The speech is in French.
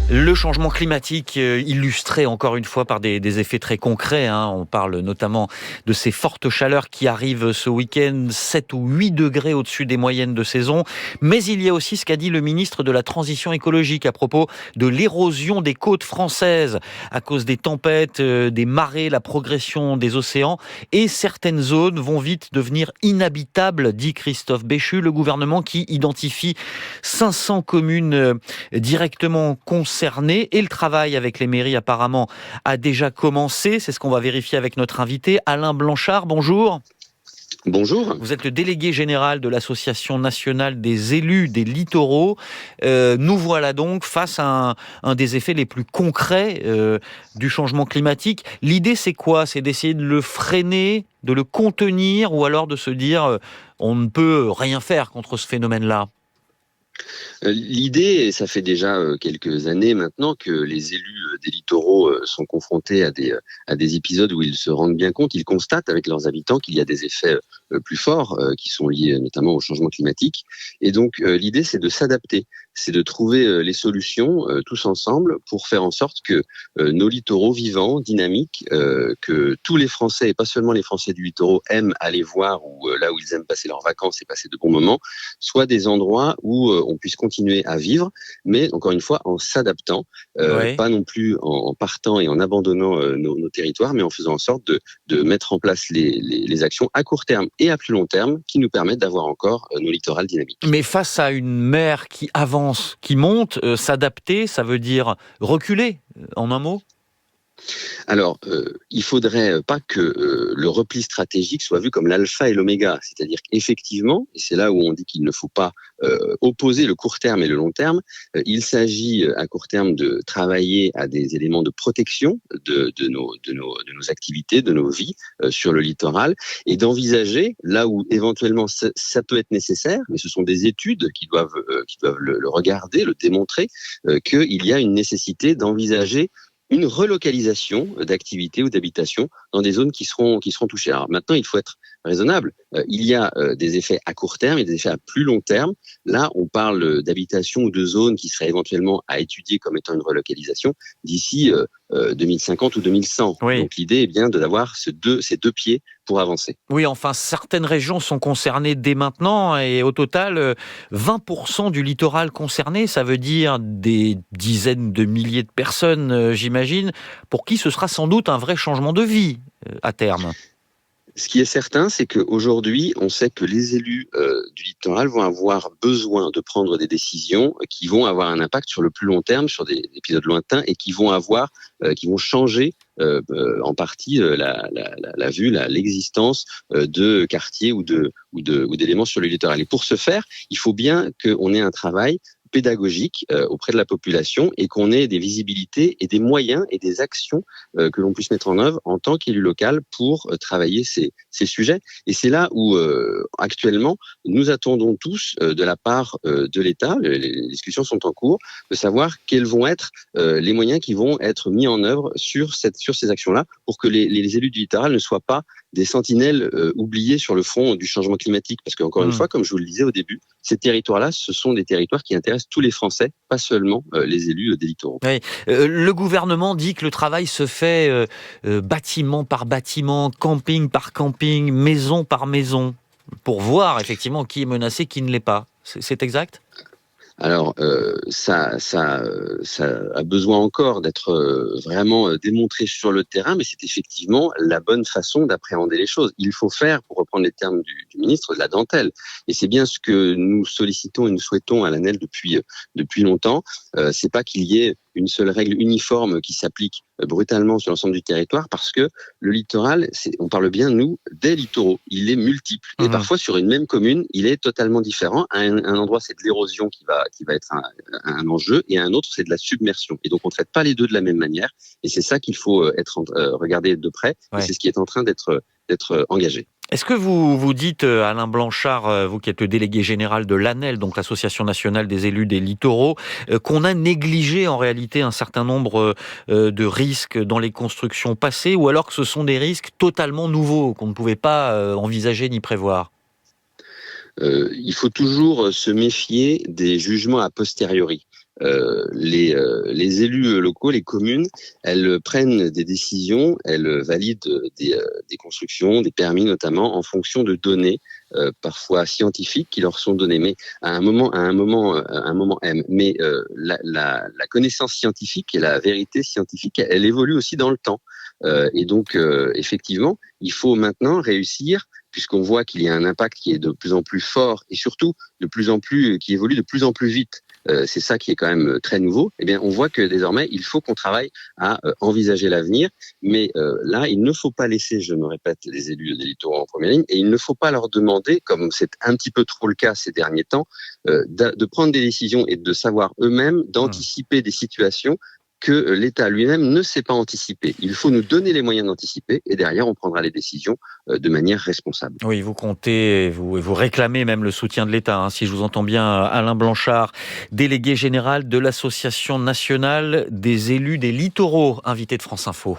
Le changement climatique illustré encore une fois par des effets très concrets. On parle notamment de ces fortes chaleurs qui arrivent ce week-end, 7 ou 8 degrés au-dessus des moyennes de saison. Mais il y a aussi ce qu'a dit le ministre de la Transition écologique à propos de l'érosion des côtes françaises à cause des tempêtes, des marées, la progression des océans. Et certaines zones vont vite devenir inhabitables, dit Christophe Béchu, le gouvernement qui identifie 500 communes directement concernées. Et le travail avec les mairies apparemment a déjà commencé. C'est ce qu'on va vérifier avec notre invité Alain Blanchard. Bonjour. Bonjour. Vous êtes le délégué général de l'Association nationale des élus des littoraux. Nous voilà donc face à un des effets les plus concrets du changement climatique. L'idée, c'est quoi ? C'est d'essayer de le freiner, de le contenir, ou alors de se dire on ne peut rien faire contre ce phénomène-là ? L'idée, et ça fait déjà quelques années maintenant que les élus des littoraux sont confrontés à des épisodes où ils se rendent bien compte, ils constatent avec leurs habitants qu'il y a des effets plus forts qui sont liés notamment au changement climatique. Et donc l'idée, c'est de s'adapter, c'est de trouver les solutions tous ensemble pour faire en sorte que nos littoraux vivants, dynamiques, que tous les Français, et pas seulement les Français du littoral, aiment aller voir, ou là où ils aiment passer leurs vacances et passer de bons moments, soient des endroits où on puisse continuer à vivre, mais encore une fois en s'adaptant, pas non plus en partant et en abandonnant nos territoires, mais en faisant en sorte de mettre en place les actions à court terme et à plus long terme qui nous permettent d'avoir encore nos littorales dynamiques. Mais face à une mer qui avance, qui monte, s'adapter, ça veut dire reculer, en un mot ? Alors, il faudrait pas que le repli stratégique soit vu comme l'alpha et l'oméga. C'est-à-dire qu'effectivement, et c'est là où on dit qu'il ne faut pas opposer le court terme et le long terme, il s'agit à court terme de travailler à des éléments de protection de nos activités, de nos vies sur le littoral, et d'envisager, là où éventuellement ça peut être nécessaire, mais ce sont des études qui doivent le regarder, le démontrer, qu'il y a une nécessité d'envisager une relocalisation d'activités ou d'habitations dans des zones qui seront touchées. Alors maintenant, il faut être raisonnable. Il y a des effets à court terme et des effets à plus long terme. Là, on parle d'habitations ou de zones qui seraient éventuellement à étudier comme étant une relocalisation d'ici 2050 ou 2100. Oui. Donc l'idée est bien d'avoir ces deux pieds pour avancer. Oui, enfin, certaines régions sont concernées dès maintenant, et au total, 20% du littoral concerné, ça veut dire des dizaines de milliers de personnes, j'imagine, pour qui ce sera sans doute un vrai changement de vie à terme. Ce qui est certain, c'est qu'aujourd'hui, on sait que les élus du littoral vont avoir besoin de prendre des décisions qui vont avoir un impact sur le plus long terme, sur des épisodes lointains, et qui vont changer en partie la vue, l'existence de quartiers ou d'éléments sur le littoral. Et pour ce faire, il faut bien qu'on ait un travail pédagogique auprès de la population, et qu'on ait des visibilités et des moyens et des actions que l'on puisse mettre en œuvre en tant qu'élu local pour travailler ces sujets. Et c'est là où actuellement nous attendons tous de la part de l'État, les discussions sont en cours, de savoir quels vont être les moyens qui vont être mis en œuvre sur ces actions-là, pour que les élus du littoral ne soient pas des sentinelles oubliées sur le front du changement climatique. Parce qu'encore une fois, comme je vous le disais au début, ces territoires-là, ce sont des territoires qui intéressent tous les Français, pas seulement les élus des littoraux. Oui. Le gouvernement dit que le travail se fait bâtiment par bâtiment, camping par camping, maison par maison, pour voir effectivement qui est menacé, qui ne l'est pas. C'est exact ? Alors, ça a besoin encore d'être vraiment démontré sur le terrain, mais c'est effectivement la bonne façon d'appréhender les choses. Il faut faire, pour reprendre les termes du ministre, de la dentelle. Et c'est bien ce que nous sollicitons et nous souhaitons à l'ANEL depuis longtemps. C'est pas qu'il y ait une seule règle uniforme qui s'applique brutalement sur l'ensemble du territoire, parce que le littoral, on parle bien, nous, des littoraux. Il est multiple. Et parfois, sur une même commune, il est totalement différent. À un endroit, c'est de l'érosion qui va être un enjeu, et à un autre, c'est de la submersion. Et donc, on ne traite pas les deux de la même manière. Et c'est ça qu'il faut regarder de près. Ouais. Et c'est ce qui est en train d'être engagé. Est-ce que vous dites, Alain Blanchard, vous qui êtes le délégué général de l'ANEL, donc l'Association nationale des élus des littoraux, qu'on a négligé en réalité un certain nombre de risques dans les constructions passées, ou alors que ce sont des risques totalement nouveaux qu'on ne pouvait pas envisager ni prévoir ? Il faut toujours se méfier des jugements a posteriori. les élus locaux, les communes, elles prennent des décisions, elles valident des constructions, des permis notamment, en fonction de données parfois scientifiques qui leur sont données, mais à un moment M. Mais la connaissance scientifique et la vérité scientifique, elle évolue aussi dans le temps. Et donc, effectivement, il faut maintenant réussir, puisqu'on voit qu'il y a un impact qui est de plus en plus fort et surtout qui évolue de plus en plus vite. C'est ça qui est quand même très nouveau. Eh bien, on voit que désormais, il faut qu'on travaille à envisager l'avenir. Mais là, il ne faut pas laisser, je me répète, les élus des littoraux en première ligne, et il ne faut pas leur demander, comme c'est un petit peu trop le cas ces derniers temps, de prendre des décisions et de savoir eux-mêmes d'anticiper des situations que l'État lui-même ne sait pas anticiper. Il faut nous donner les moyens d'anticiper et derrière, on prendra les décisions de manière responsable. Oui, vous comptez et vous réclamez même le soutien de l'État, hein, si je vous entends bien. Alain Blanchard, délégué général de l'Association nationale des élus des littoraux, invité de France Info.